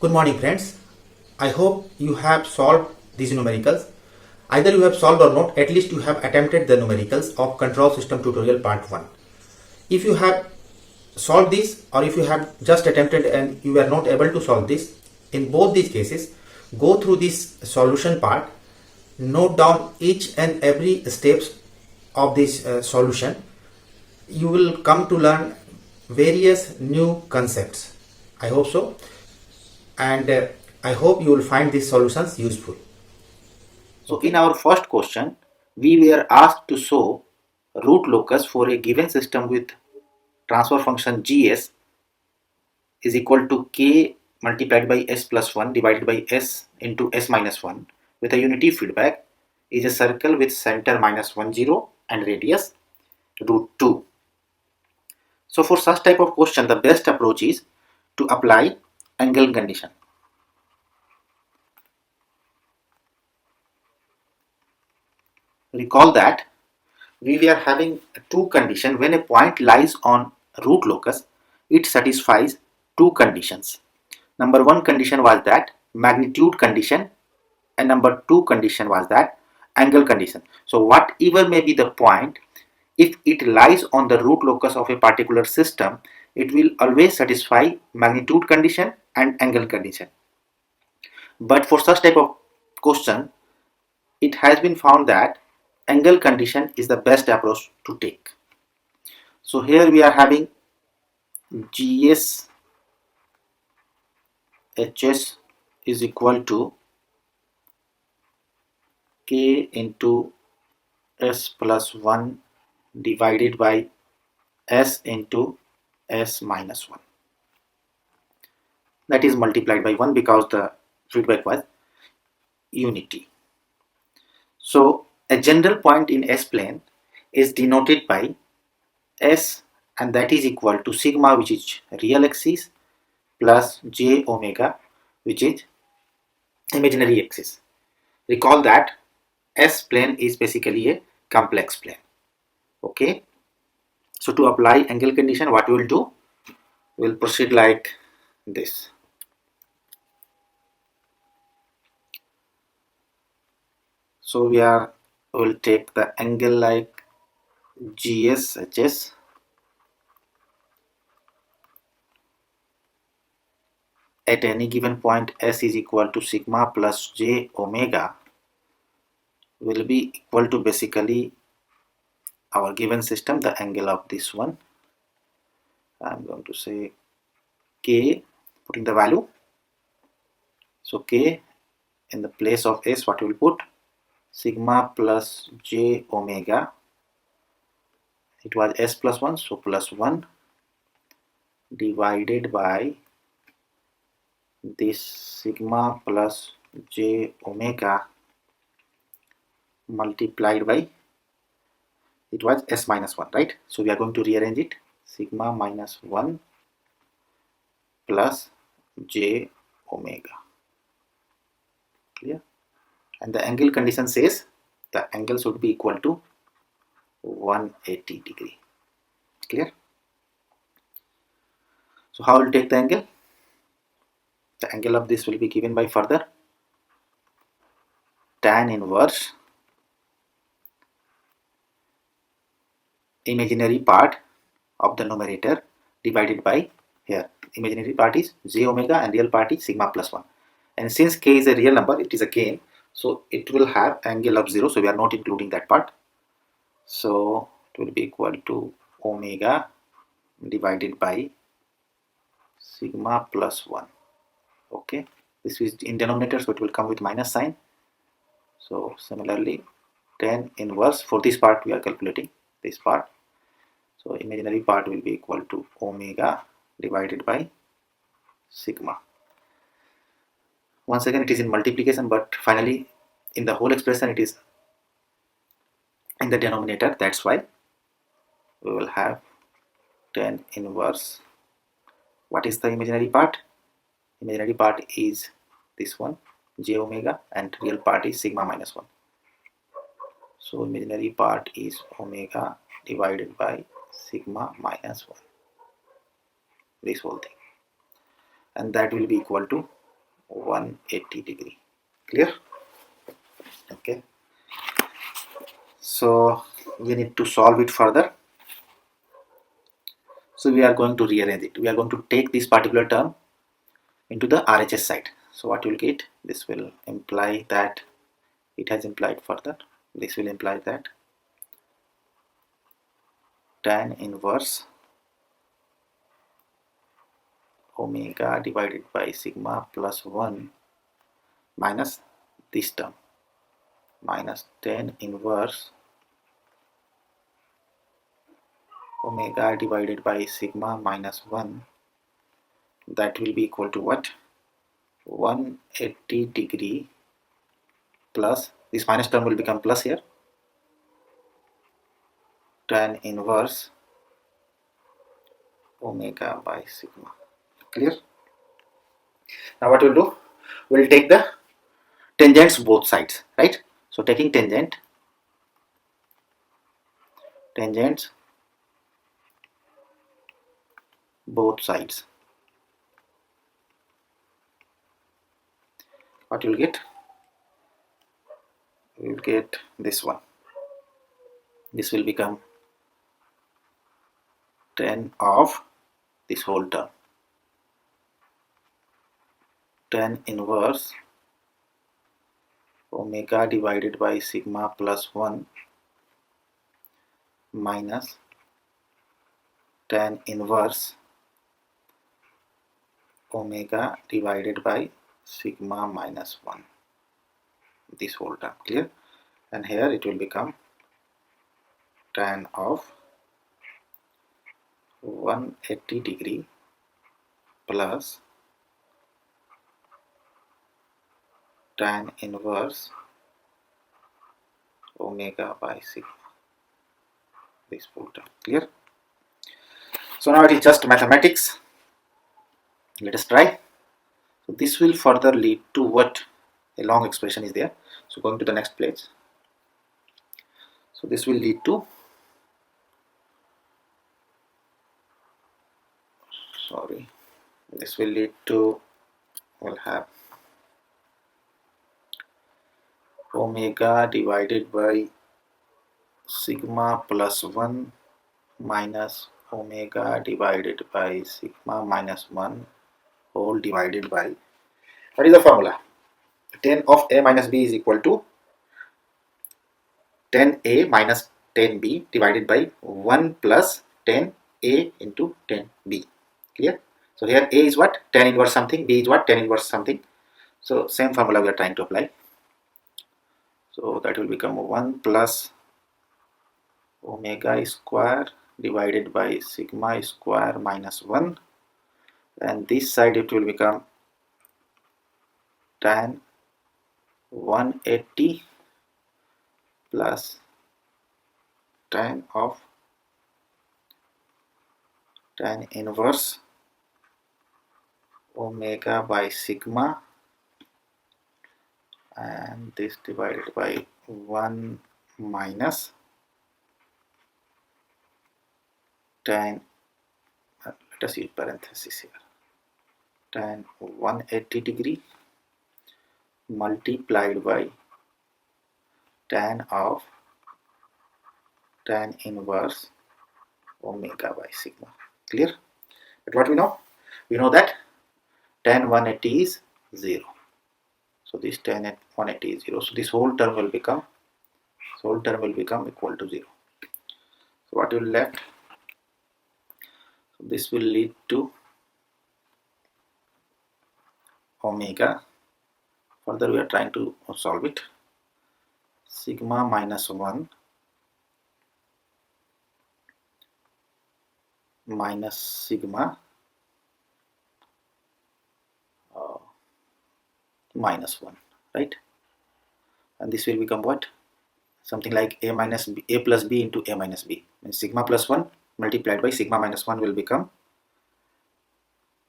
Good morning, friends. I hope you have solved these numericals. Either you have solved or not, at least you have attempted the numericals of control system tutorial part 1. If you have solved this or if you have just attempted and you are not able to solve this, in both these cases, go through this solution part, note down each and every steps of this solution. You will come to learn various new concepts. I hope so. And I hope you will find these solutions useful. So in our first question, we were asked to show root locus for a given system with transfer function gs is equal to k multiplied by s plus 1 divided by s into s minus 1 with a unity feedback is a circle with center minus 1 0 and radius root 2. So for such type of question, the best approach is to apply angle condition. Recall that we were having two conditions. When a point lies on root locus, it satisfies two conditions. Number one condition was that magnitude condition, and number two condition was that angle condition. So whatever may be the point, if it lies on the root locus of a particular system, it will always satisfy magnitude condition and angle condition. But for such type of question, it has been found that angle condition is the best approach to take. So here we are having gs hs is equal to k into s plus 1 divided by s into s minus 1. That is multiplied by 1 because the feedback was unity. So a general point in S plane is denoted by S, and that is equal to sigma, which is real axis, plus j omega, which is imaginary axis. Recall that S plane is basically a complex plane. Okay. So to apply angle condition, what we will do? We will proceed like this. So we will take the angle like gs hs at any given point. S is equal to sigma plus j omega will be equal to basically our given system, the angle of this one. I'm going to say k, putting the value. So k in the place of s, what we will put? Sigma plus j omega. It was s plus 1, so plus 1 divided by this sigma plus j omega multiplied by, it was s minus 1, right? So we are going to rearrange it. Sigma minus 1 plus j omega. Clear? And the angle condition says the angle should be equal to 180 degree. Clear? So how will take the angle? The angle of this will be given by further tan inverse imaginary part of the numerator divided by, here imaginary part is j omega and real part is sigma plus 1. And since k is a real number, it is again, so it will have angle of 0, so we are not including that part. So it will be equal to omega divided by sigma plus 1. Okay, this is in denominator, so it will come with minus sign. So similarly, tan inverse, for this part we are calculating this part, so imaginary part will be equal to omega divided by sigma. Once again, it is in multiplication, but finally in the whole expression it is in the denominator. That's why we will have tan inverse. What is the imaginary part? Imaginary part is this one, j omega, and real part is sigma minus 1. So imaginary part is omega divided by sigma minus 1, this whole thing, and that will be equal to 180 degree. Clear? Okay. So we need to solve it further. So we are going to rearrange it. We are going to take this particular term into the RHS side. So what you will get, this will imply that it has implied further. This will imply that tan inverse omega divided by sigma plus 1 minus this term minus tan inverse omega divided by sigma minus 1, that will be equal to what? 180 degree plus, this minus term will become plus here, tan inverse omega by sigma. Clear? Now what we'll do, we'll take the tangents both sides, right? So taking tangents both sides, what you'll get? You'll get this one. This will become tan of this whole term, tan inverse omega divided by sigma plus 1 minus tan inverse omega divided by sigma minus 1, this whole term. Clear? And here it will become tan of 180 degree plus tan inverse omega by sigma, this whole term. Clear? So now it is just mathematics. Let us try. So this will further lead to what? A long expression is there. So going to the next page. So this will lead to, this will lead to, we'll have omega divided by sigma plus 1 minus omega divided by sigma minus 1 whole divided by, what is the formula? Tan of a minus b is equal to tan a minus tan b divided by 1 plus tan a into tan b. Clear? So here a is what? Tan inverse something, b is what? Tan inverse something. So same formula we are trying to apply. So that will become 1 plus omega square divided by sigma square minus 1, and this side it will become tan 180 plus tan of tan inverse omega by sigma, and this divided by 1 minus tan, let us use parenthesis here, tan 180 degree multiplied by tan of tan inverse omega by sigma. Clear? But what we know? We know that tan 180 is 0. So this tan at 180 is 0. So this whole term will become, equal to 0. So what will left? So this will lead to omega. Further we are trying to solve it. Sigma minus 1 minus sigma minus 1, right? And this will become what? Something like a minus b, a plus b into a minus b. And sigma plus 1 multiplied by sigma minus 1 will become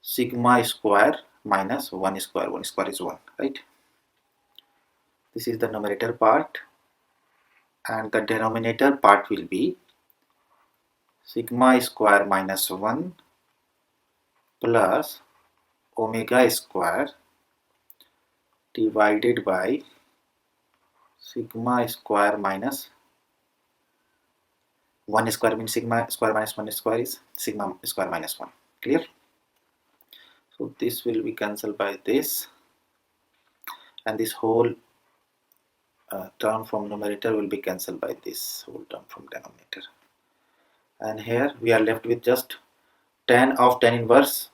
sigma square minus 1 square. 1 square is 1, right? This is the numerator part, and the denominator part will be sigma square minus 1 plus omega square divided by sigma square minus 1 square, means sigma square minus 1 square is sigma square minus 1. Clear? So this will be cancelled by this, and this whole term from numerator will be cancelled by this whole term from denominator. And here we are left with just tan of tan inverse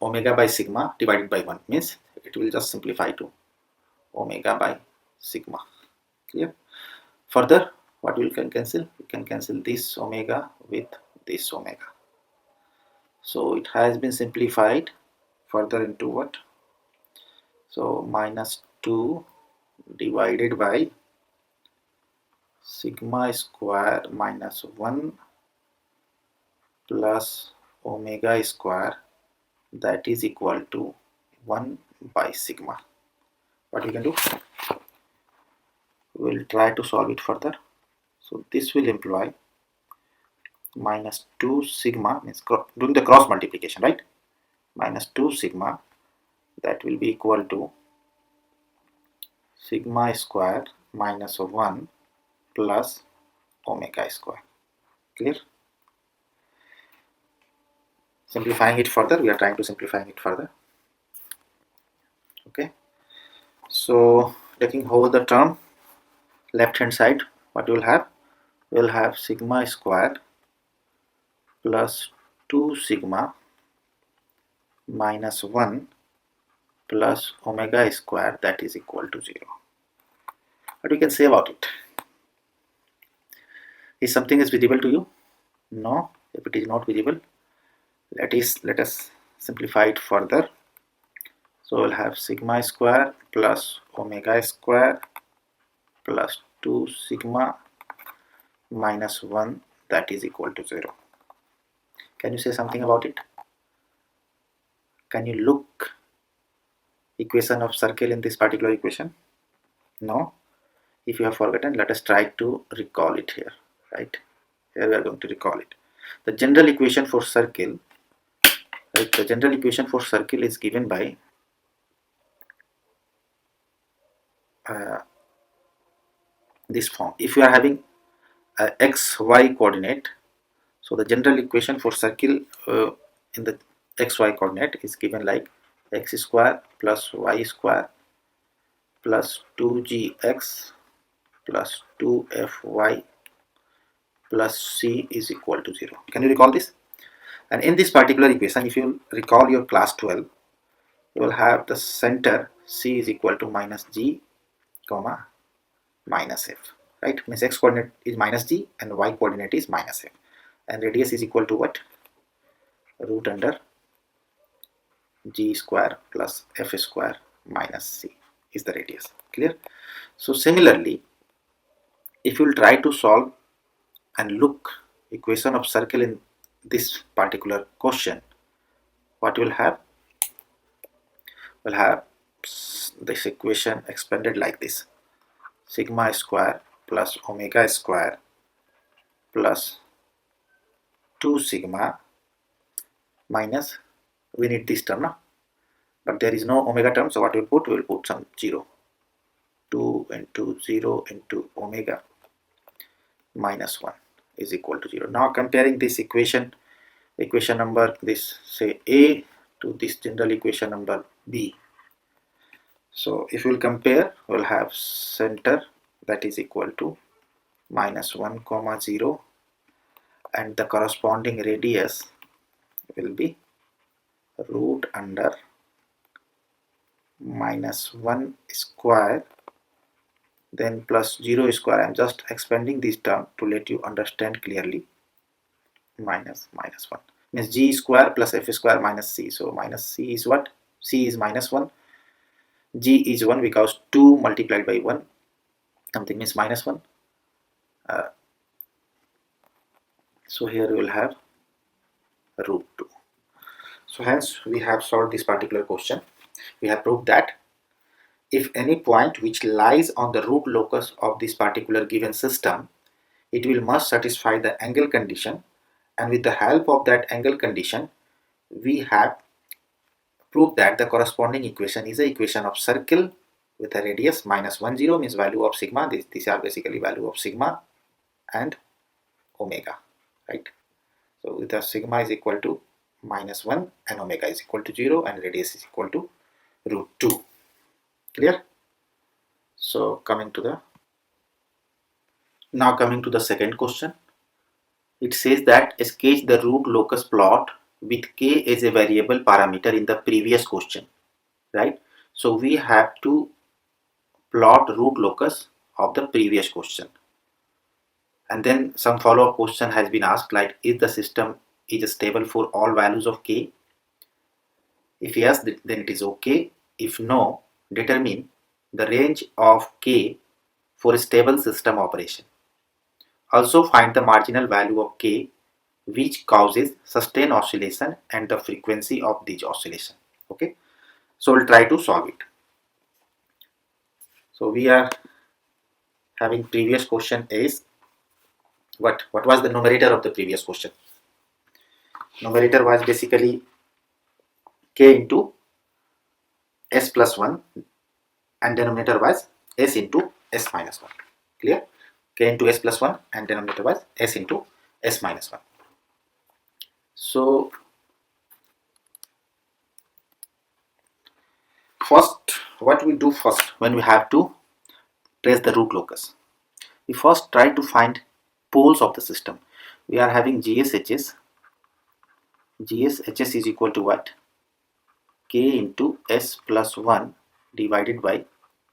omega by sigma divided by 1, means it will just simplify to omega by sigma. Clear? Further, what we can cancel? We can cancel this omega with this omega. So it has been simplified further into what? So minus 2 divided by sigma square minus 1 plus omega square, that is equal to 1 by sigma. What we can do? We will try to solve it further. So this will imply minus 2 sigma, means doing the cross multiplication, right? Minus 2 sigma, that will be equal to sigma square minus 1 plus omega square. Clear? Simplifying it further, we are trying to simplify it further. Okay, so taking whole the term left hand side, what you will have? We will have sigma square plus 2 sigma minus 1 plus omega square, that is equal to 0. What we can say about it? Is something is visible to you? No. If it is not visible, let us simplify it further. So we'll have sigma square plus omega square plus 2 sigma minus 1, that is equal to 0. Can you say something about it? Can you look equation of circle in this particular equation? No. If you have forgotten, let us try to recall it here. Right? Here we are going to recall it. The general equation for circle, right? The general equation for circle is given by this form. If you are having a x y coordinate, so the general equation for circle in the x y coordinate is given like x square plus y square plus 2gx plus 2fy plus c is equal to 0. Can you recall this? And in this particular equation, if you recall your class 12, you will have the center c is equal to minus g comma minus f, right? Means x coordinate is minus g and y coordinate is minus f, and radius is equal to what? Root under g square plus f square minus c is the radius. Clear? So similarly, if you will try to solve and look equation of circle in this particular question, what you will have? We'll have this equation expanded like this: sigma square plus omega square plus 2 sigma minus, we need this term now, but there is no omega term, so what we'll put? We'll put some 0. 2 into 0 into omega minus 1 is equal to 0. Now comparing this equation number, this say A, to this general equation number B. So if we'll compare, we'll have center that is equal to minus 1 comma 0, and the corresponding radius will be root under minus 1 square then plus 0 square. I am just expanding this term to let you understand clearly. Minus 1 means g square plus f square minus c. So minus c is what? C is minus 1. G is 1 because 2 multiplied by 1 something means minus 1. So here we will have root 2. So hence we have solved this particular question. We have proved that if any point which lies on the root locus of this particular given system, it will must satisfy the angle condition, and with the help of that angle condition we have prove that the corresponding equation is the equation of circle with a radius minus 1 0 means value of sigma. These are basically value of sigma and omega, right? So with the sigma is equal to minus 1 and omega is equal to 0 and radius is equal to root 2. Clear? So coming to the second question. It says that sketch the root locus plot with k as a variable parameter in the previous question, right? So we have to plot root locus of the previous question, and then some follow-up question has been asked, like, is the system is stable for all values of k? If yes, then it is okay. If no, determine the range of k for a stable system operation. Also find the marginal value of k which causes sustained oscillation and the frequency of these oscillation. Okay, so we'll try to solve it. So we are having previous question is what was the numerator of the previous question? Numerator was basically k into s plus 1 and denominator was s into s minus 1. Clear? K into s plus 1 and denominator was s into s minus 1. So first, what we do first when we have to trace the root locus, we first try to find poles of the system. We are having GSHS. GSHS is equal to what? K into s plus 1 divided by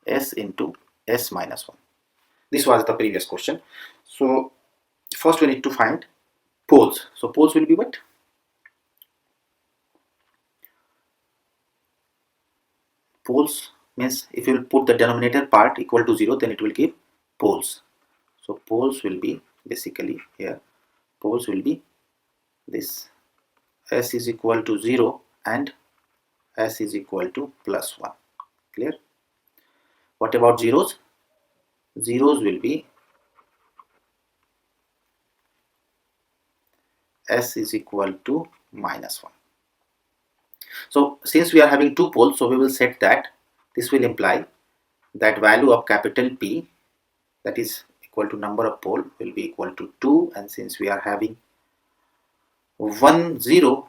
s into s minus 1. This was the previous question. So first we need to find poles. So poles will be what? Poles means if you will put the denominator part equal to 0, then it will give poles. So poles will be basically here. Poles will be this. S is equal to 0 and s is equal to plus 1. Clear? What about zeros? Zeros will be s is equal to minus 1. So since we are having two poles, so we will set that this will imply that value of capital P, that is equal to number of pole, will be equal to 2, and since we are having 1 0,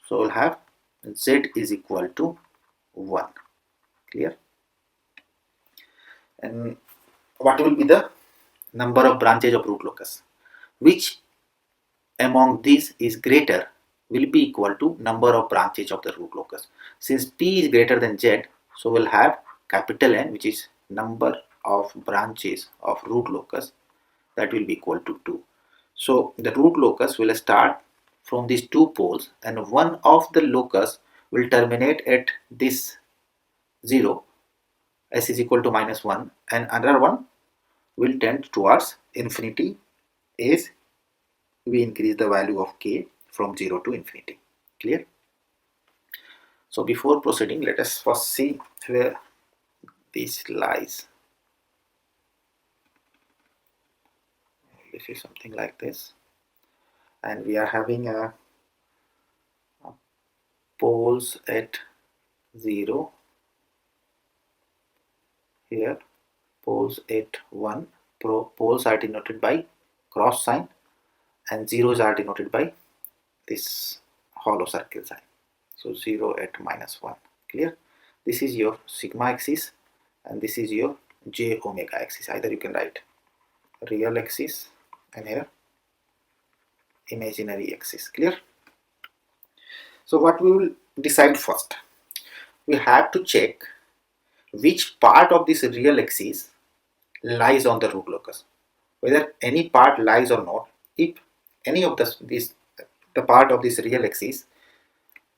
so we'll have z is equal to 1. Clear? And what will be the number of branches of root locus? Which among these is greater will be equal to number of branches of the root locus. Since P is greater than Z, so we'll have capital N, which is number of branches of root locus, that will be equal to 2. So the root locus will start from these two poles, and one of the locus will terminate at this 0, s is equal to minus 1, and another one will tend towards infinity as we increase the value of k from 0 to infinity. Clear? So before proceeding, let us first see where this lies. This is something like this, and we are having a poles at 0 here, poles at 1. Poles are denoted by cross sign and zeros are denoted by this hollow circle sign. So 0 at minus 1. Clear? This is your sigma axis and this is your j omega axis. Either you can write real axis and here imaginary axis. Clear? So what we will decide first, we have to check which part of this real axis lies on the root locus, whether any part lies or not. If any of the part of this real axis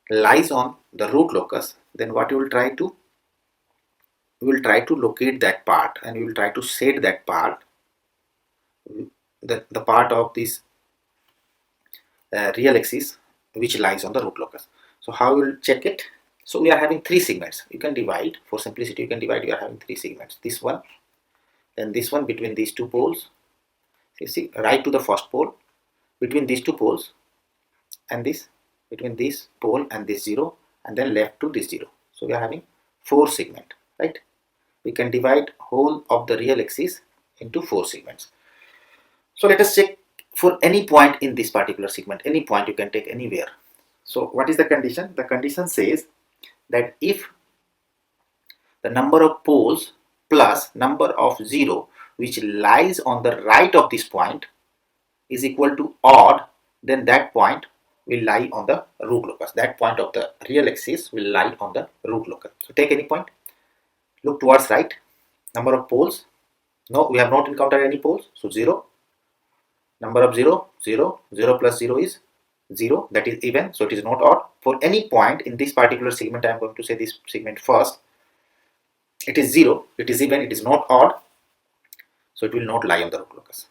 lies on the root locus, then what you will try to, we will try to locate that part and we will try to set that part, the part of this real axis which lies on the root locus. So how we will check it? So we are having three segments. You can divide, for simplicity you can divide, you are having three segments. This one, then this one between these two poles. You see, right to the first pole, between these two poles, and this, between this pole and this 0, and then left to this 0. So we are having 4 segment, right? We can divide whole of the real axis into 4 segments. So let us check for any point in this particular segment. Any point you can take anywhere. So what is the condition? The condition says that if the number of poles plus number of 0 which lies on the right of this point is equal to odd, then that point will lie on the root locus. That point of the real axis will lie on the root locus. So take any point, look towards right, number of poles. No, we have not encountered any poles, so 0. Number of 0, 0, 0 plus 0 is 0, that is even, so it is not odd. For any point in this particular segment, I am going to say this segment first, it is 0, it is even, it is not odd, so it will not lie on the root locus.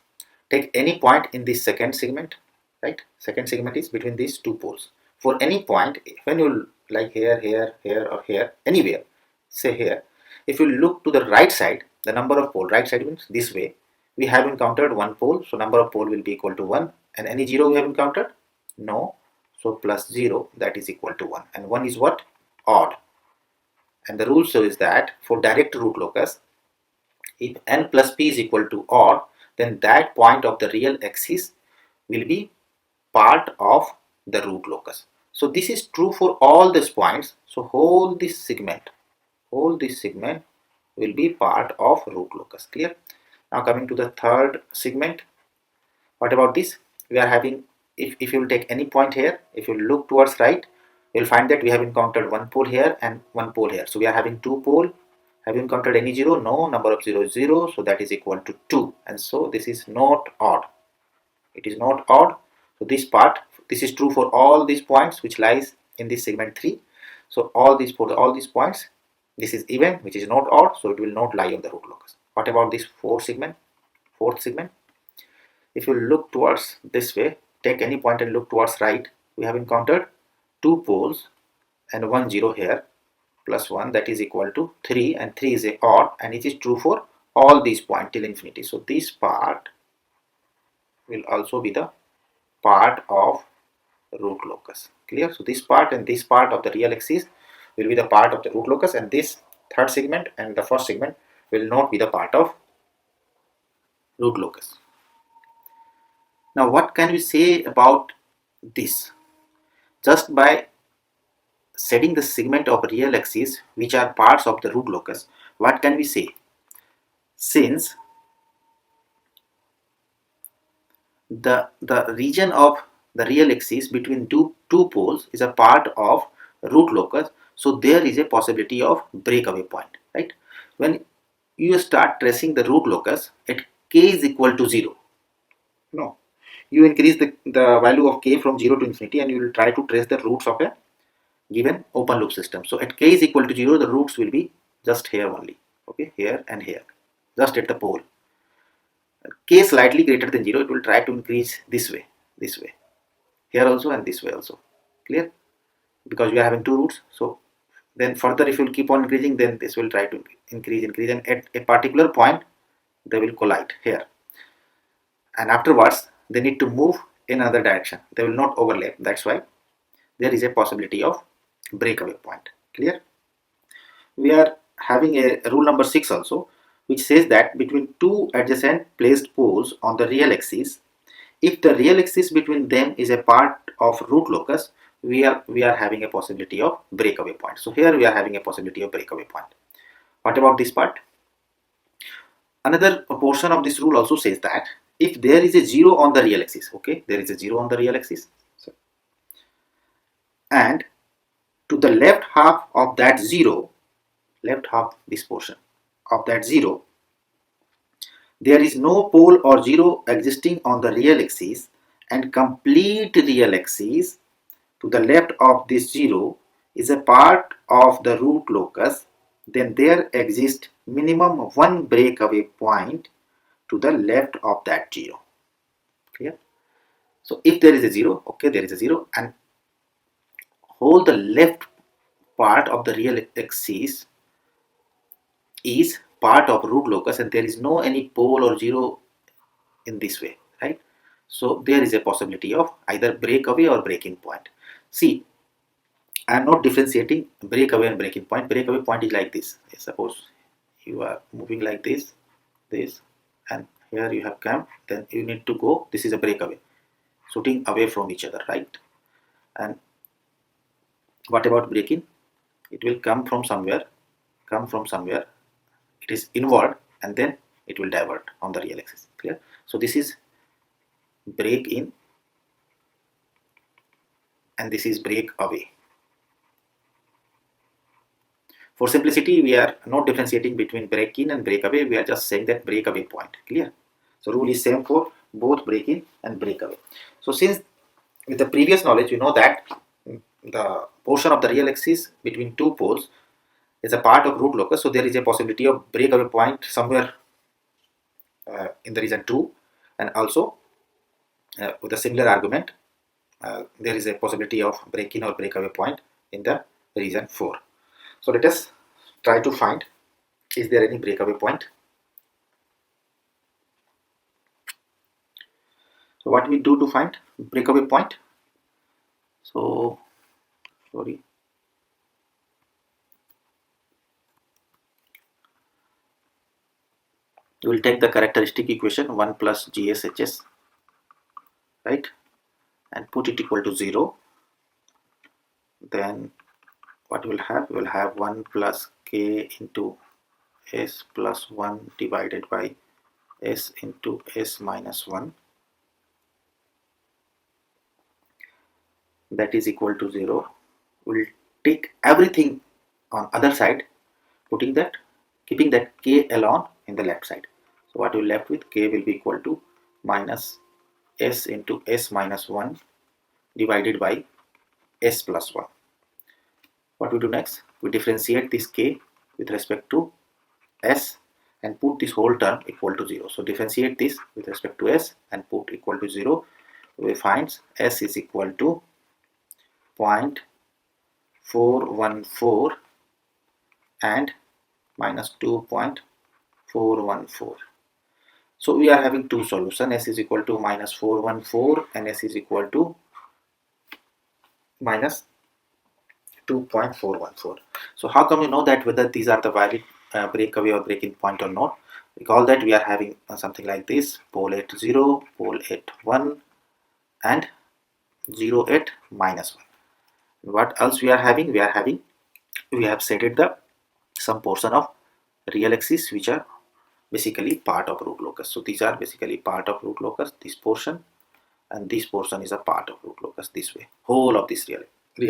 Take any point in this second segment, right? Second segment is between these 2 poles. For any point, when you like here, here, here or here, anywhere, say here, if you look to the right side, the number of pole, right side means this way, we have encountered 1 pole, so number of pole will be equal to 1, and any 0 we have encountered? No, so plus 0, that is equal to 1, and 1 is what? Odd. And the rule says that for direct root locus, if n plus p is equal to odd, then that point of the real axis will be part of the root locus. So this is true for all these points. So whole this segment will be part of root locus. Clear? Now coming to the third segment, what about this? We are having, if you will take any point here, if you look towards right, you will find that we have encountered 1 pole here and 1 pole here. So we are having 2 pole. Have you encountered any 0? No, number of 0 is 0, so that is equal to 2, and so this is not odd. It is not odd. So this part, this is true for all these points which lies in this segment 3. So all these points, this is even, which is not odd, so it will not lie on the root locus. What about this fourth segment? If you look towards this way, take any point and look towards right, we have encountered 2 poles and 1 0 here, plus 1, that is equal to 3, and 3 is a odd, and it is true for all these points till infinity. So this part will also be the part of root locus. Clear? So this part and this part of the real axis will be the part of the root locus, and this third segment and the first segment will not be the part of root locus. Now what can we say about this? Just by setting the segment of real axis which are parts of the root locus, what can we say? Since the region of the real axis between two poles is a part of root locus, so there is a possibility of breakaway point, right? When you start tracing the root locus at k is equal to 0, no, you increase the value of k from 0 to infinity, and you will try to trace the roots of a given open loop system. So at k is equal to 0, the roots will be just here only, okay, here and here, just at the pole. K slightly greater than 0, it will try to increase this way, here also, and this way also. Clear? Because we are having 2 roots. So then further, if you will keep on increasing, then this will try to increase, and at a particular point they will collide here, and afterwards they need to move in another direction. They will not overlap. That's why there is a possibility of breakaway point. Clear? We are having a rule number 6 also, which says that between 2 adjacent placed poles on the real axis, if the real axis between them is a part of root locus, we are having a possibility of breakaway point. So here we are having a possibility of breakaway point. What about this part? Another portion of this rule also says that if there is a 0 on the real axis, okay, there is a 0 on the real axis, so, and to the left half of that 0, this portion of that 0, there is no pole or 0 existing on the real axis, and complete real axis to the left of this 0 is a part of the root locus, then there exists minimum 1 breakaway point to the left of that 0. Clear? So if there is a 0, okay, there is a 0, and whole the left part of the real axis is part of root locus, and there is no any pole or 0 in this way, right? So there is a possibility of either breakaway or breaking point. See, I am not differentiating breakaway and breaking point. Breakaway point is like this. Suppose you are moving like this, and here you have come, then you need to go. This is a breakaway, shooting away from each other, right? And what about breaking? It will come from somewhere, it is inward, and then it will divert on the real axis. Clear? So this is break in and this is break away. For simplicity, we are not differentiating between break in and break away. We are just saying that break away point. Clear? So rule is same for both break in and break away. So since with the previous knowledge, you know that the portion of the real axis between two poles is a part of root locus. So there is a possibility of breakaway point somewhere in the region 2, and also with a similar argument, there is a possibility of break-in or breakaway point in the region 4. So let us try to find, is there any breakaway point? So what we do to find breakaway point? So sorry. You will take the characteristic equation 1 plus GSHS, right, and put it equal to 0. Then what we will have? We will have 1 plus K into S plus 1 divided by S into S minus 1, that is equal to 0. We'll take everything on other side, keeping that K alone in the left side. So what we're left with, K will be equal to minus S into S minus 1 divided by S plus 1. What we do next? We differentiate this K with respect to S and put this whole term equal to 0. So differentiate this with respect to S and put equal to 0. We find S is equal to 0.414 and minus 2.414. So we are having two solutions. S is equal to minus 414 and S is equal to minus 2.414. So how come you know that whether these are the valid breakaway or breaking point or not? Recall that we are having something like this: pole at 0, pole at 1, and 0 at minus 1. What else we are having? We have stated the some portion of real axis which are basically part of root locus. So these are basically part of root locus, this portion, and this portion is a part of root locus this way. Whole of this real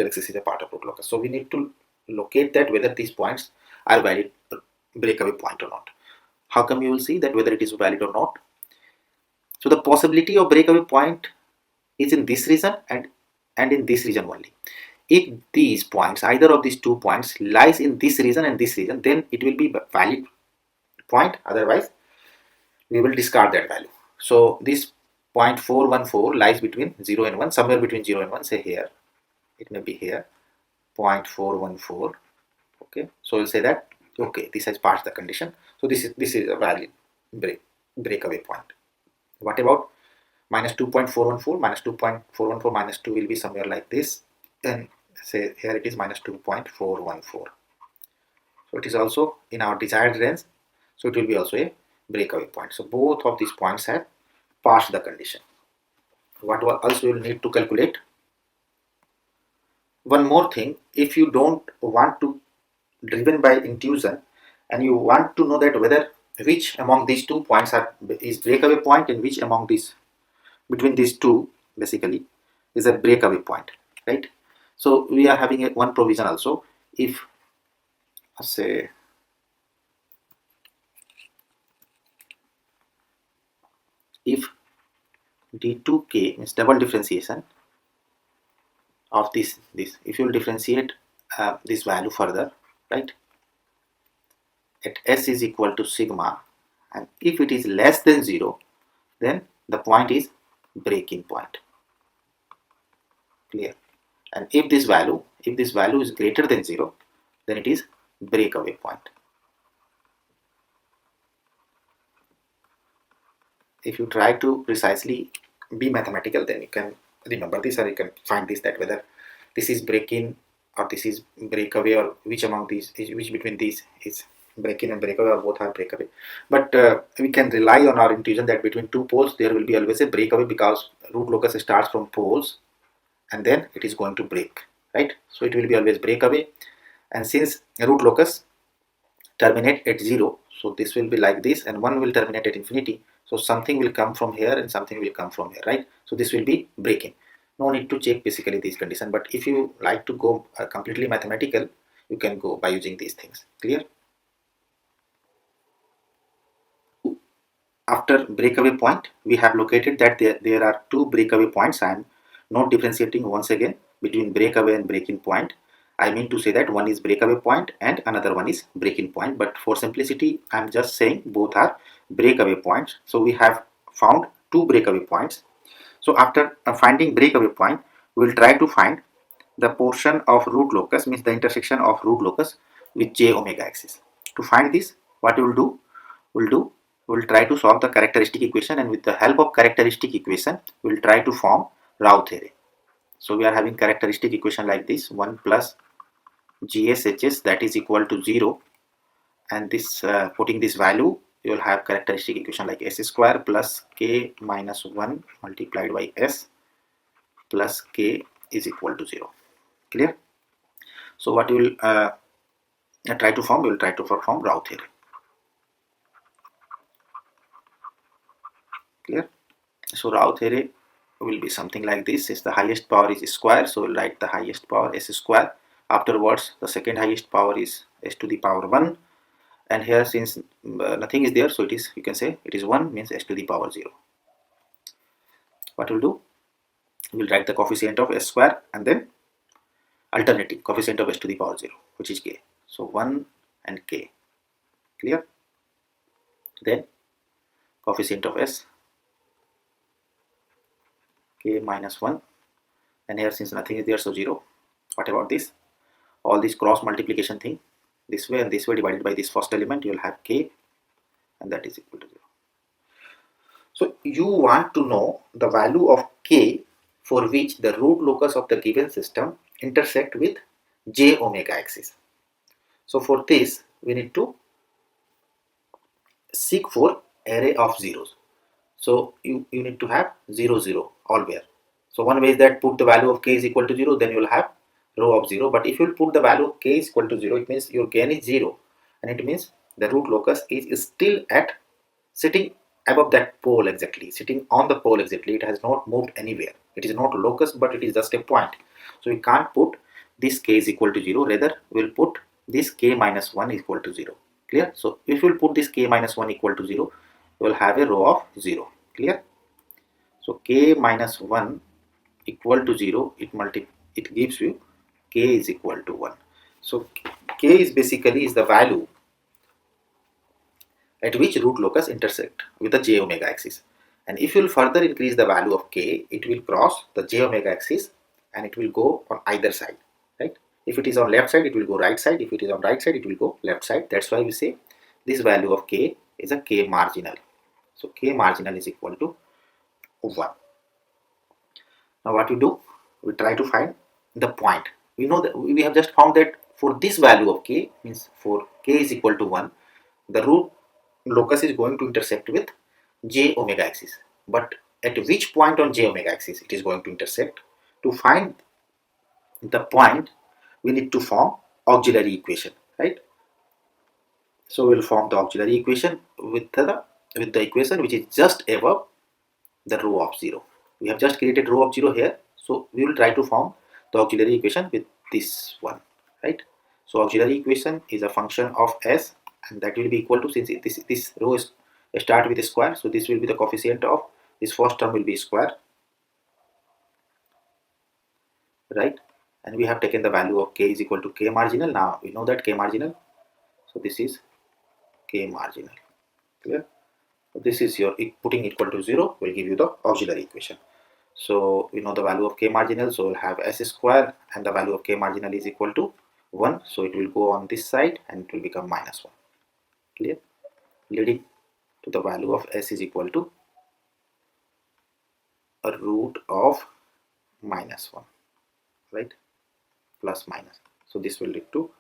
axis is a part of root locus. So we need to locate that whether these points are valid breakaway point or not. How come you will see that whether it is valid or not? So the possibility of breakaway point is in this region and in this region only. If these points, either of these 2 points lies in this region and this region, then it will be valid point. Otherwise we will discard that value. So this 0.414 lies between 0 and 1, somewhere between 0 and 1, say here, it may be here, 0.414. Okay, so we'll say that okay, this has passed the condition, so this is a valid breakaway point. What about minus 2.414? Minus 2.414 minus 2 will be somewhere like this, and say here it is minus 2.414. So it is also in our desired range, so it will be also a breakaway point. So both of these points have passed the condition. What else we will need to calculate? One more thing, if you don't want to driven by intuition and you want to know that whether which among these 2 points is breakaway point and which among these between these two basically is a breakaway point, right? So we are having one provision also. If say if d2k means double differentiation of this if you will differentiate this value further, right, at s is equal to sigma, and if it is less than 0, then the point is breaking point. Clear? And if this value is greater than 0, then it is breakaway point. If you try to precisely be mathematical, then you can remember this, or you can find this, that whether this is break-in or this is breakaway, or which among these is, which between these is break-in and breakaway, or both are breakaway. But we can rely on our intuition that between two poles there will be always a breakaway, because root locus starts from poles and then it is going to break, right? So it will be always breakaway. And since root locus terminate at 0, so this will be like this, and one will terminate at infinity, so something will come from here and something will come from here, right? So this will be breaking. No need to check basically these conditions, but if you like to go completely mathematical, you can go by using these things. Clear? After breakaway point, we have located that there are two breakaway points. I am not differentiating once again between breakaway and break-in point. I mean to say that one is breakaway point and another one is break-in point, but for simplicity I am just saying both are breakaway points. So we have found two breakaway points. So after finding breakaway point, we will try to find the portion of root locus, means the intersection of root locus with j omega axis. To find this, what we will do, we will try to solve the characteristic equation, and with the help of characteristic equation we will try to form Raoult theory. So we are having characteristic equation like this: 1 plus GSHS, that is equal to 0, and this putting this value, you will have characteristic equation like s square plus k minus 1 multiplied by s plus k is equal to 0. Clear? So what we will try to form, we will try to perform Raoult theory. Clear? So Raoult theory will be something like this: is the highest power is square, so we'll write the highest power s square. Afterwards the second highest power is s to the power 1, and here since nothing is there, so it is, you can say it is 1, means s to the power 0. What we'll do, we'll write the coefficient of s square and then alternative coefficient of s to the power 0, which is k. So 1 and k. Clear? Then coefficient of s, k minus 1, and here since nothing is there, so 0. What about this? All this cross multiplication thing, this way and this way divided by this first element, you will have k, and that is equal to 0. So you want to know the value of k for which the root locus of the given system intersect with j omega axis. So for this we need to seek for array of zeros. So you need to have 0 0 alwhere. So one way is that put the value of k is equal to 0, then you will have row of 0. But if you put the value of k is equal to 0, it means your gain is 0, and it means the root locus is still at sitting above that pole exactly, sitting on the pole exactly. It has not moved anywhere. It is not a locus, but it is just a point. So we can't put this k is equal to 0, rather we will put this k minus 1 is equal to 0. Clear? So if you will put this k minus 1 equal to 0, you will have a row of 0. Clear? So k minus 1 equal to 0, it gives you k is equal to 1. So k is basically the value at which root locus intersect with the j omega axis. And if you will further increase the value of k, it will cross the j omega axis and it will go on either side, right? If it is on left side, it will go right side. If it is on right side, it will go left side. That's why we say this value of k is a k marginal. So k marginal is equal to 1. Now what we do, we try to find the point. We know that we have just found that for this value of k, means for k is equal to 1, the root locus is going to intersect with j omega axis. But at which point on j omega axis it is going to intersect? To find the point, we need to form auxiliary equation, right? So we will form the auxiliary equation with the equation which is just above the row of 0. We have just created row of 0 here, so we will try to form the auxiliary equation with this one, right? So auxiliary equation is a function of s, and that will be equal to, since this row is start with a square, so this will be the coefficient of this first term will be square, right? And we have taken the value of k is equal to k marginal. Now we know that k marginal, so this is k marginal. Clear? So this is your putting equal to 0 will give you the auxiliary equation. So we know the value of k marginal, so we'll have s square, and the value of k marginal is equal to 1, so it will go on this side and it will become minus 1. Clear? Leading to the value of s is equal to a root of minus 1, right? Plus minus. So this will lead to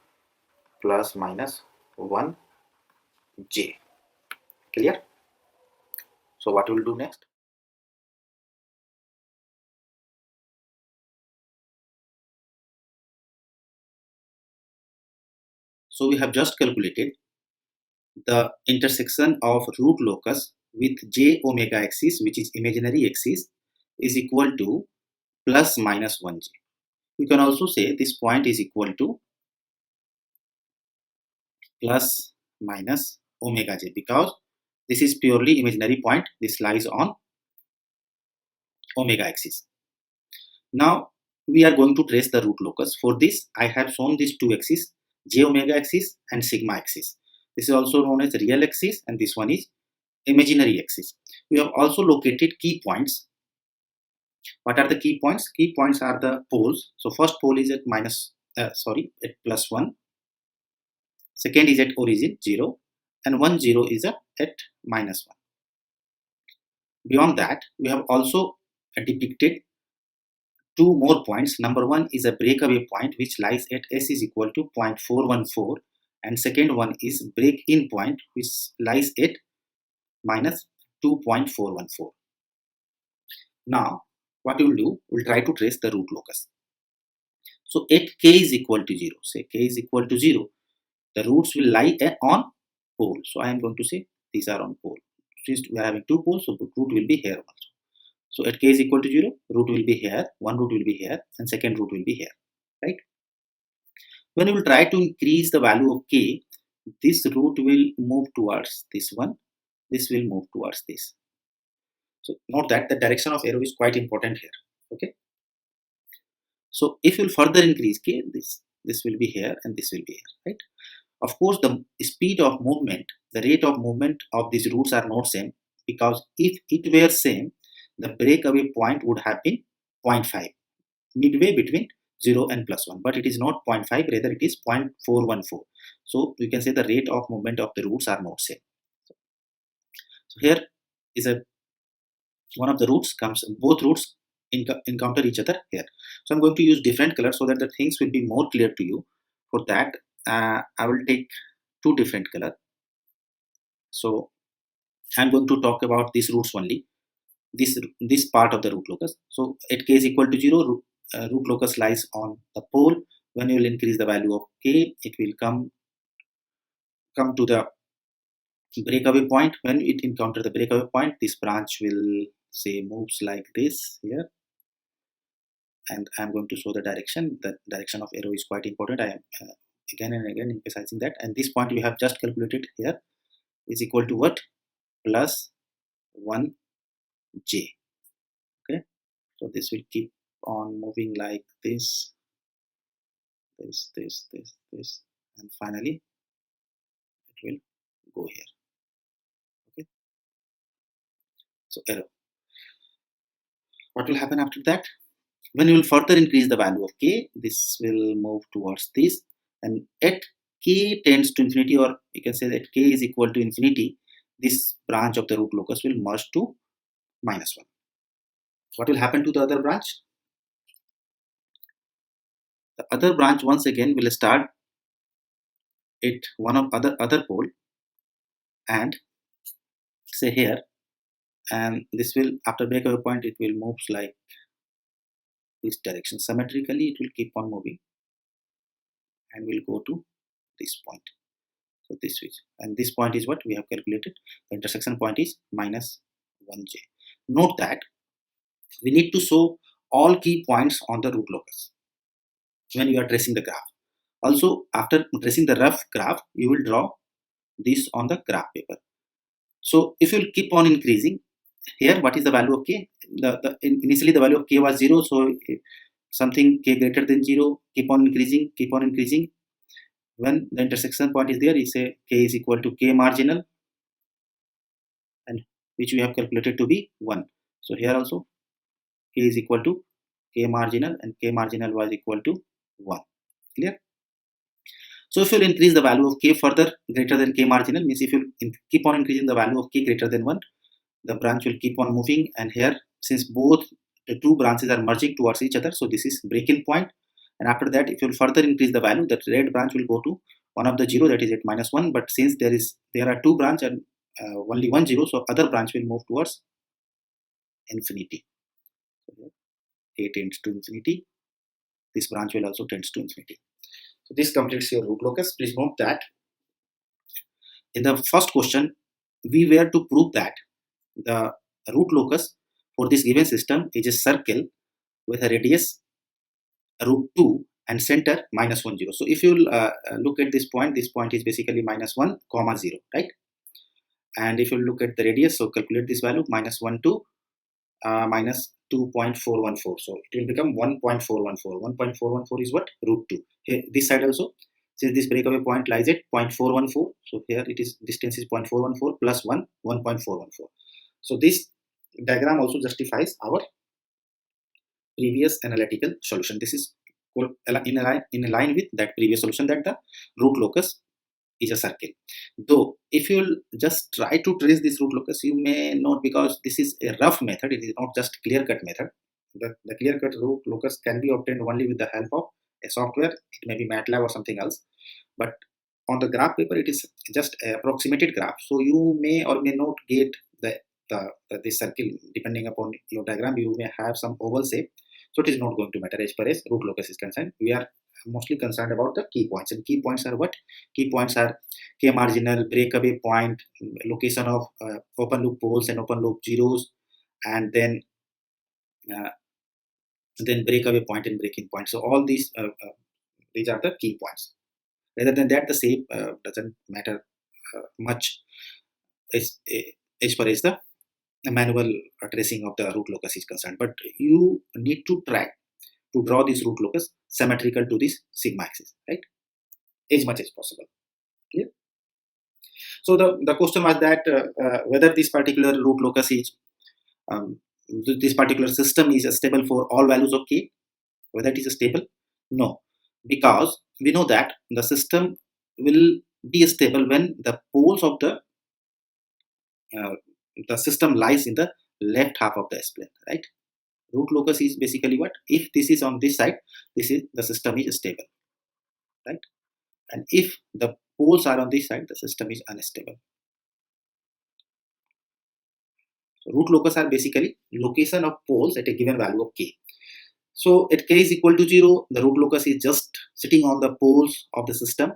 plus minus 1j. Clear? So what we will do next? So we have just calculated the intersection of root locus with j omega axis, which is imaginary axis, is equal to plus minus 1j. We can also say this point is equal to plus minus omega j, because this is purely imaginary point. This lies on omega axis. Now we are going to trace the root locus. For this, I have shown these two axes, j omega axis and sigma axis. This is also known as real axis, and this one is imaginary axis. We have also located key points. What are the key points? Key points are the poles. So first pole is at at plus 1. Second is at origin 0, and 1 0 is at minus 1. Beyond that, we have also depicted two more points. Number one is a breakaway point which lies at s is equal to 0.414, and second one is break-in point which lies at minus 2.414. Now what we will do, we will try to trace the root locus. So at k is equal to 0, say k is equal to 0, the roots will lie on pole. So I am going to say these are on pole. Since we are having two poles, so the root will be here also. So at k is equal to 0, root will be here, one root will be here, and second root will be here, right? When we will try to increase the value of k, this root will move towards this one, this will move towards this. So note that the direction of arrow is quite important here, okay? So if you will further increase k, this will be here and this will be here, right? Of course, the speed of movement, the rate of movement of these roots are not same, because if it were same, the breakaway point would have been 0.5, midway between 0 and plus 1, but it is not 0.5, rather it is 0.414. So we can say the rate of movement of the roots are not same. So here is one of the roots comes, both roots encounter each other here. So I'm going to use different colors so that the things will be more clear to you. For that, I will take two different colors. So I'm going to talk about these roots only, this part of the root locus. So at k is equal to 0, root locus lies on the pole. When you will increase the value of k, it will come to the breakaway point. When it encounters the breakaway point, this branch will say moves like this here, and I'm going to show the direction. The direction of arrow is quite important. I am again and again emphasizing that. And this point we have just calculated here is equal to what? Plus 1j. Okay, so this will keep on moving like this, this, and finally it will go here. Okay, so arrow. What will happen after that? When you will further increase the value of k, this will move towards this, and at k tends to infinity, or you can say that k is equal to infinity, this branch of the root locus will merge to minus 1. What will happen to the other branch? The other branch once again will start at one of other pole and say here, and this will, after breakaway point, it will move like this direction. Symmetrically it will keep on moving and will go to this point. So this switch, and this point is what we have calculated. The intersection point is minus 1j. Note that we need to show all key points on the root locus when you are tracing the graph. Also, after tracing the rough graph, you will draw this on the graph paper. So if you will keep on increasing here, what is the value of k? Initially the value of k was 0, so something k greater than 0, keep on increasing. When the intersection point is there, you say k is equal to k marginal, and which we have calculated to be 1. So here also k is equal to k marginal, and k marginal was equal to 1. Clear? So if you increase the value of k further greater than k marginal, means if you keep on increasing the value of k greater than 1, the branch will keep on moving, and here, since both the two branches are merging towards each other, so this is break-in point, and after that if you will further increase the value, that red branch will go to one of the 0, that is at -1, but since there are two branch and only one 0, so other branch will move towards infinity. So a tends to infinity, this branch will also tends to infinity. So this completes your root locus. Please note that in the first question we were to prove that the root locus for this given system is a circle with a radius √2 and center -1, 0. So if you look at this point is basically -1, 0, right? And if you look at the radius, so calculate this value, -1 to -2.414. So it will become 1.414. 1.414 is what? √2. Here, this side also, since this breakaway point lies at 0.414, so here it is distance is 0.414 plus 1, 1.414. So this diagram also justifies our previous analytical solution. This is in a line with that previous solution, that the root locus is a circle. Though if you just try to trace this root locus, you may not, because this is a rough method, it is not just clear-cut method. The clear-cut root locus can be obtained only with the help of a software. It may be MATLAB or something else, but on the graph paper it is just an approximated graph, so you may or may not get this circle. Depending upon your diagram, you may have some oval shape, so it is not going to matter as far as root locus is concerned. We are mostly concerned about the key points, and key points are what? Key points are k marginal, breakaway point, location of open loop poles and open loop zeros, and then breakaway point and breaking point. So all these are the key points. Rather than that, the shape doesn't matter much as far as the manual tracing of the root locus is concerned. But you need to try to draw this root locus symmetrical to this sigma axis, right? As much as possible. Clear? So the question was that whether this particular root locus is this particular system is stable for all values of k. Whether it is stable? No, because we know that the system will be stable when the poles of the system lies in the left half of the S-plane, right? Root locus is basically what? If this is on this side, the system is stable, right? And if the poles are on this side, the system is unstable. So root locus are basically location of poles at a given value of k. So at k is equal to 0, the root locus is just sitting on the poles of the system.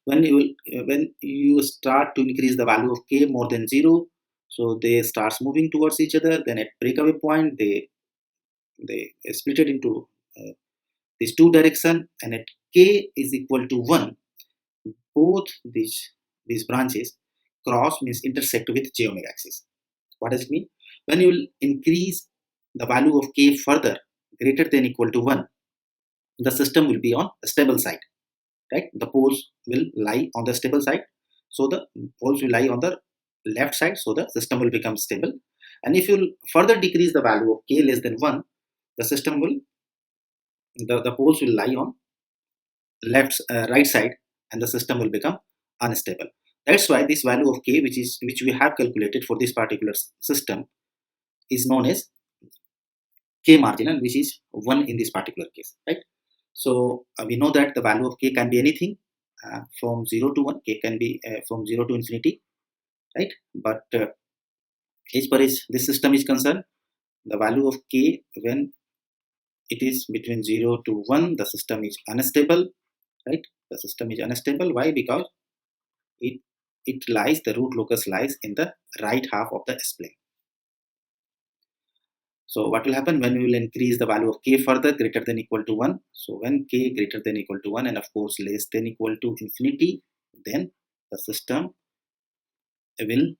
When you start to increase the value of k more than 0, so they starts moving towards each other. Then at breakaway point, they split it into these two direction, and at k is equal to 1, both these branches cross, means intersect with j omega axis. What does it mean? When you will increase the value of k further greater than equal to 1, the system will be on a stable side, right? The poles will lie on the stable side, so the poles will lie on the left side, so the system will become stable. And if you further decrease the value of k less than 1, the system will the poles will lie on right side, and the system will become unstable. That's why this value of k, which we have calculated for this particular system, is known as k marginal, which is 1 in this particular case, right? So we know that the value of k can be anything from 0 to 1. K can be from 0 to infinity, right? But as far as this system is concerned, the value of k when it is between 0 to 1, the system is unstable, right? The system is unstable. Why? Because the root locus lies in the right half of the S-plane. So what will happen when we will increase the value of k further greater than equal to 1? So when k greater than equal to 1 and of course less than equal to infinity, then the system will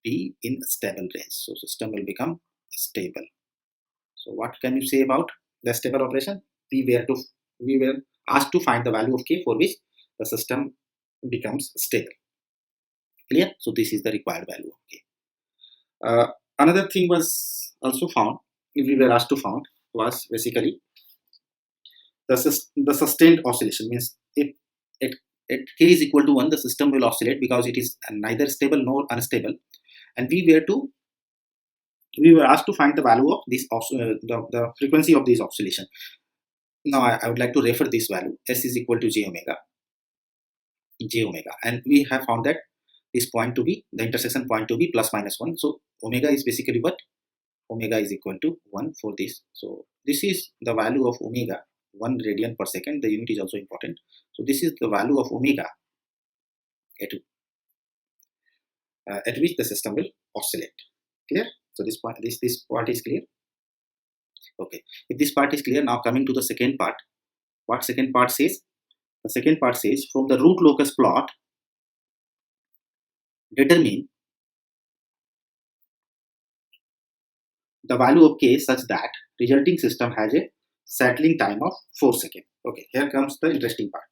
be in stable range. So system will become stable. So what can you say about the stable operation? We were asked to find the value of k for which the system becomes stable. Clear? So this is the required value of k. Another thing was also found, we were asked to find, was basically the sustained oscillation. Means if at k is equal to 1, the system will oscillate because it is neither stable nor unstable, and we were asked to find the value of this the frequency of this oscillation. Now I would like to refer this value. S is equal to j omega, and we have found that this point to be, the intersection point to be plus minus 1. So omega is basically what? Omega is equal to 1 for this. So this is the value of omega, 1 radian per second. The unit is also important. So this is the value of omega at which the system will oscillate. Clear? So this part is clear. Okay, if this part is clear, now coming to the second part. What second part says? The second part says, from the root locus plot, determine the value of k such that resulting system has a settling time of 4 seconds. Okay, here comes the interesting part.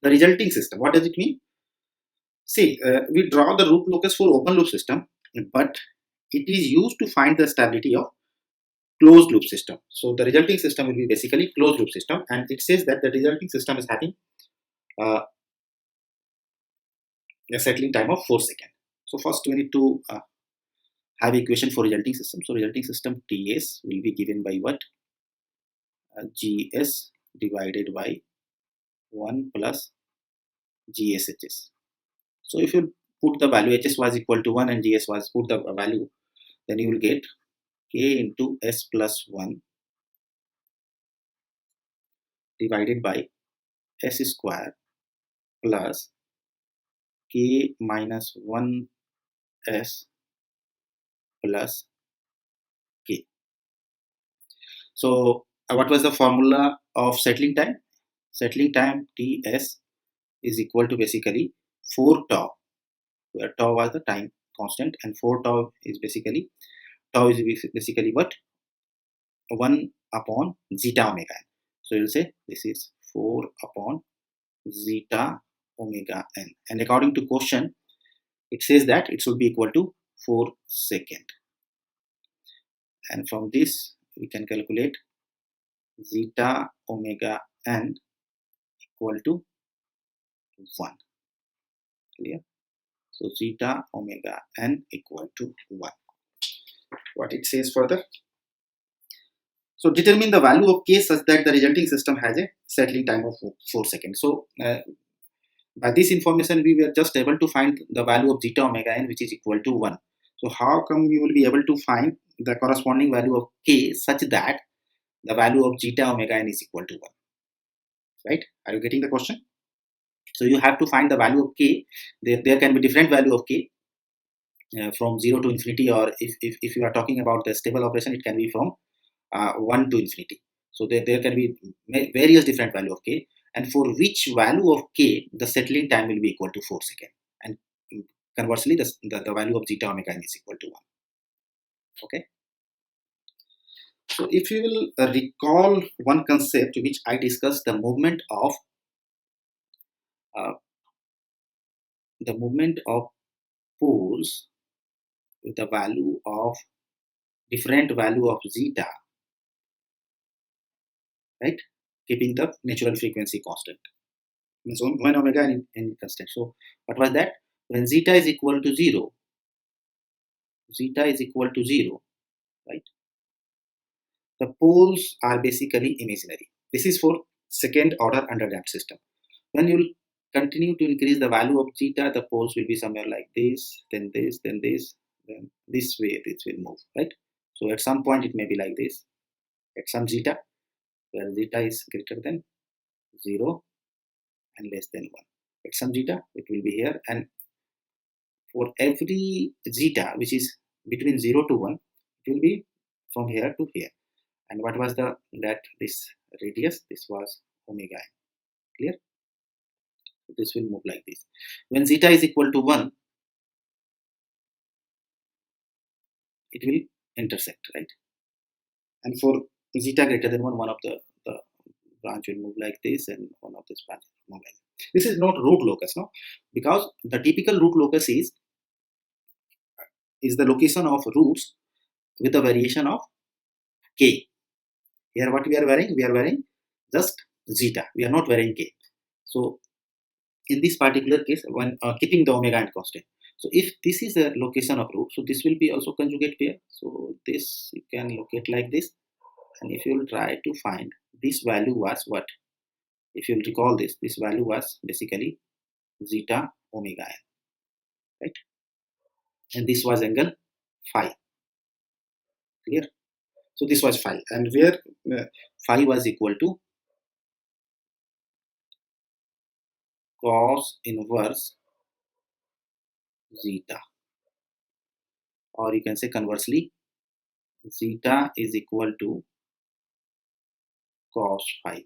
The resulting system, what does it mean? See, we draw the root locus for open loop system, but it is used to find the stability of closed loop system. So the resulting system will be basically closed loop system, and it says that the resulting system is having a settling time of 4 seconds. So first we need to have equation for resulting system. So resulting system Ts will be given by what? Gs divided by 1 plus GSHS. So if you put the value, HS was equal to 1 and GS was put the value, then you will get K into S plus 1 divided by S square plus K minus 1 S plus K. So what was the formula of settling time? Settling time Ts is equal to basically 4 tau, where tau was the time constant, and 4 tau is basically what? 1 upon zeta omega n. So you'll say this is 4 upon zeta omega n, and according to question it says that it should be equal to 4 seconds, and from this we can calculate zeta omega n equal to 1. Clear? So zeta omega n equal to 1. What it says further? So determine the value of k such that the resulting system has a settling time of 4 seconds. So by this information we were just able to find the value of zeta omega n, which is equal to 1. So how come you will be able to find the corresponding value of k such that the value of zeta omega n is equal to 1? Right? Are you getting the question? So you have to find the value of k. There can be different value of k from 0 to infinity, or if you are talking about the stable operation, it can be from 1 to infinity. So there can be various different value of k, and for which value of k the settling time will be equal to 4 seconds, and conversely the value of zeta omega n is equal to 1. Okay. So if you will recall one concept which I discussed, the movement of poles with the value of different value of zeta, right, keeping the natural frequency constant, means when omega n constant. So what was that? When zeta is equal to 0, right, the poles are basically imaginary. This is for second order underdamped system. When you continue to increase the value of zeta, the poles will be somewhere like this, then this, then this, then this way this will move, right? So at some point it may be like this, at some zeta, where zeta is greater than 0 and less than 1. At some zeta it will be here, and for every zeta which is between 0 to 1, it will be from here to here. And what was this radius? This was omega n. Clear? This will move like this. When zeta is equal to 1, it will intersect, right? And for zeta greater than 1, one of the branch will move like this, and one of this branch will move like this. This is not root locus, no? Because the typical root locus is the location of roots with a variation of k. Here what we are varying? We are varying just zeta. We are not varying k. So in this particular case, when keeping the omega n constant. So if this is the location of root, so this will be also conjugate pair. So this you can locate like this, and if you will try to find this value was what? If you recall this value was basically zeta omega n, right? And this was angle phi. Clear? So this was phi, and where phi was equal to cos inverse zeta, or you can say conversely, zeta is equal to cos phi.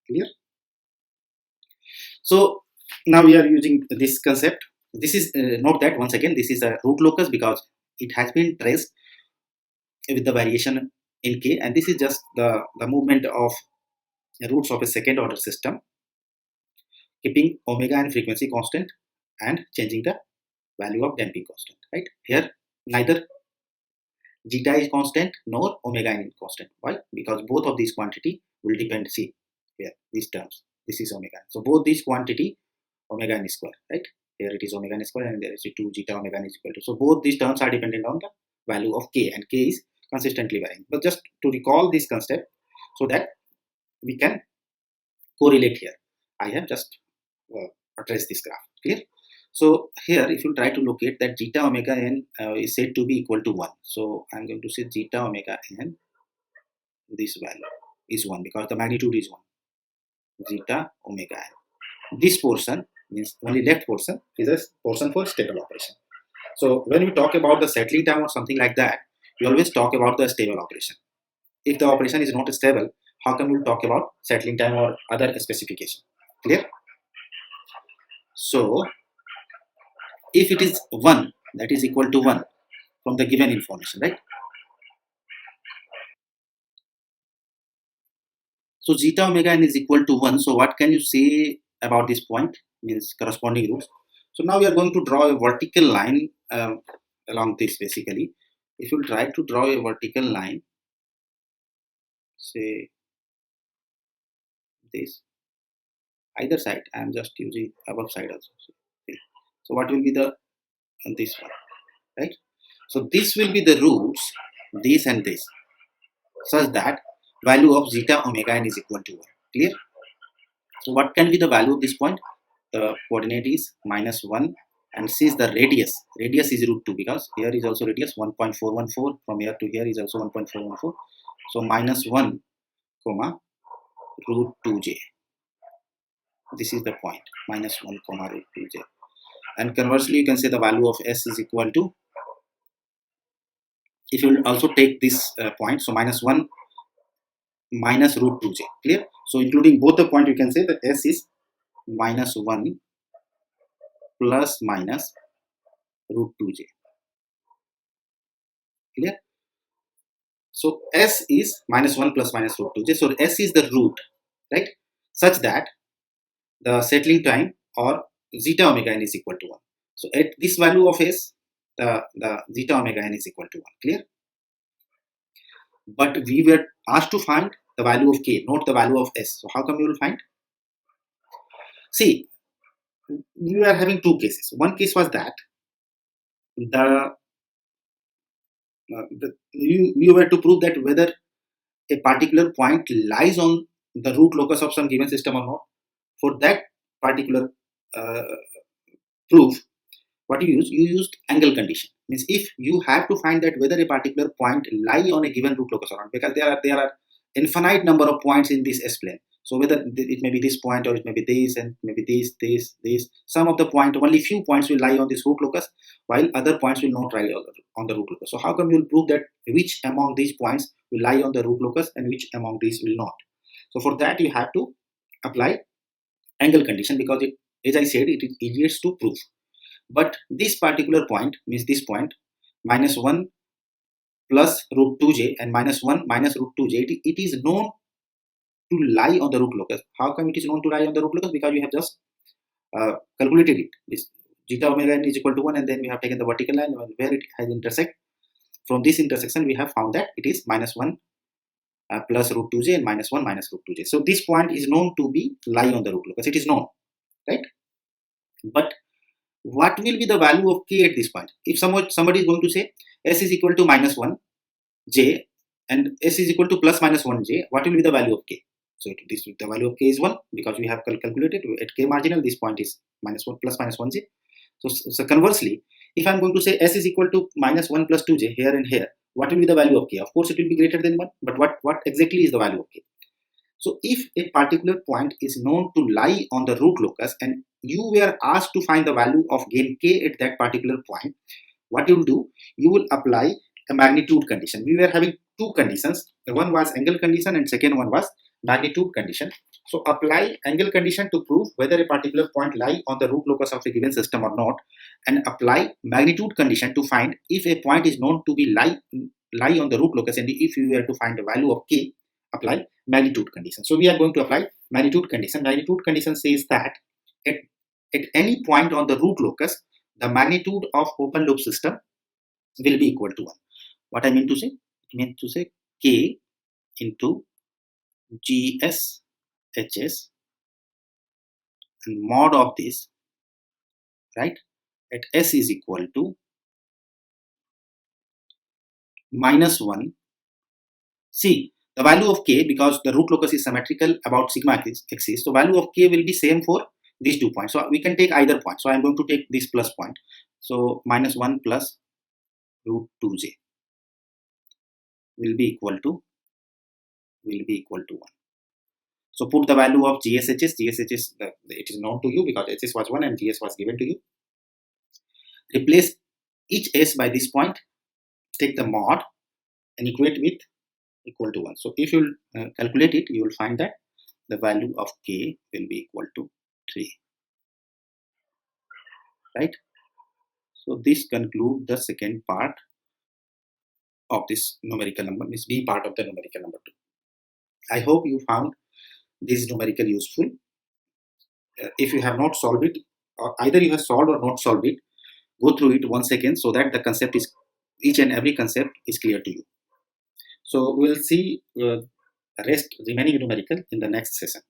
Clear? So now we are using this concept. This is note that once again this is a root locus because it has been traced with the variation in k, and this is just the movement of roots of a second order system, keeping omega and frequency constant and changing the value of damping constant, right? Here neither zeta is constant nor omega n is constant. Why? Because both of these quantity will depend. See here, these terms, this is omega n. So both these quantity omega n square, right? Here it is omega n square and there is 2 zeta omega n is equal to. So both these terms are dependent on the value of k, and k is consistently varying. But just to recall this concept so that we can correlate here, I have just addressed this graph. Clear? So here if you try to locate that zeta omega n is said to be equal to 1. So I'm going to say zeta omega n, this value is 1 because the magnitude is 1. Zeta omega n. This portion means only left portion is a portion for stable operation. So when we talk about the settling time or something like that, we always talk about the stable operation. If the operation is not stable, how can we talk about settling time or other specification? Clear? So if it is 1, that is equal to 1 from the given information, right? So zeta omega n is equal to 1. So what can you say about this point? Means corresponding roots. So now we are going to draw a vertical line along this basically. If you try to draw a vertical line, say this, either side, I am just using above side also. Okay. So what will be the this one, right? So this will be the roots, this and this, such that value of zeta omega n is equal to 1. Clear? So what can be the value of this point? The coordinate is -1, and since the radius is root 2 because here is also radius 1.414, from here to here is also 1.414. So -1 comma root 2j. This is the point, -1 comma root 2j. And conversely you can say the value of s is equal to, if you also take this point, so -1 minus root 2j. Clear? So including both the point, you can say that s is -1 plus minus root 2j. Clear? So s is -1 plus minus root 2j. So s is the root, right? Such that the settling time or zeta omega n is equal to 1. So at this value of s, the zeta omega n is equal to 1. Clear? But we were asked to find the value of k, not the value of s. So how come you will find? See, we are having two cases. One case was that you were to prove that whether a particular point lies on the root locus of some given system or not. For that particular proof, what you used angle condition. Means if you have to find that whether a particular point lie on a given root locus or not, because there are infinite number of points in this S-plane. So whether it may be this point or it may be this and maybe this. Some of the point, only few points will lie on this root locus, while other points will not lie on the root locus. So how come you will prove that which among these points will lie on the root locus and which among these will not? So for that you have to apply angle condition, because it, as I said, it is easiest to prove. But this particular point, means this point, -1 plus root 2j and -1 minus root 2j, it is known to lie on the root locus. How come it is known to lie on the root locus? Because you have just calculated it. This zeta omega n is equal to 1, and then we have taken the vertical line where it has intersect. From this intersection, we have found that it is -1 plus root 2j and -1 minus root 2j. So this point is known to be lie on the root locus. It is known, right? But what will be the value of k at this point? If somebody is going to say s is equal to -1 j, and s is equal to plus minus 1j, what will be the value of k? So the value of k is 1 because we have calculated at k marginal, this point is minus 1 plus minus 1j. So conversely, if I'm going to say s is equal to minus 1 plus 2j here and here, what will be the value of k? Of course, it will be greater than 1, but what exactly is the value of k? So if a particular point is known to lie on the root locus and you were asked to find the value of gain k at that particular point, what you will do, you will apply a magnitude condition. We were having two conditions. One was angle condition and second one was magnitude condition. So apply angle condition to prove whether a particular point lie on the root locus of a given system or not, and apply magnitude condition to find if a point is known to be lie on the root locus, and if you were to find the value of k, apply magnitude condition. So we are going to apply magnitude condition. Magnitude condition says that at any point on the root locus, the magnitude of open loop system will be equal to 1. What I mean to say? I mean to say k into GS HS and mod of this, right, at S is equal to minus 1. See, the value of k, because the root locus is symmetrical about sigma axis, so value of k will be same for these 2 points. So we can take either point. So I'm going to take this plus point. So minus 1 plus root 2j will be equal to 1. So put the value of GSHS. GSHS, it is known to you because HS was 1 and GS was given to you. Replace each S by this point. Take the mod and equate with equal to 1. So if you calculate it, you will find that the value of k will be equal to 3. Right? So this concludes the second part of this numerical number, this B part of the numerical number 2. I hope you found this numerical useful. If you have not solved it, or either you have solved or not solved it, go through it once again so that the concept is, each and every concept is clear to you. So we'll see the remaining numerical in the next session.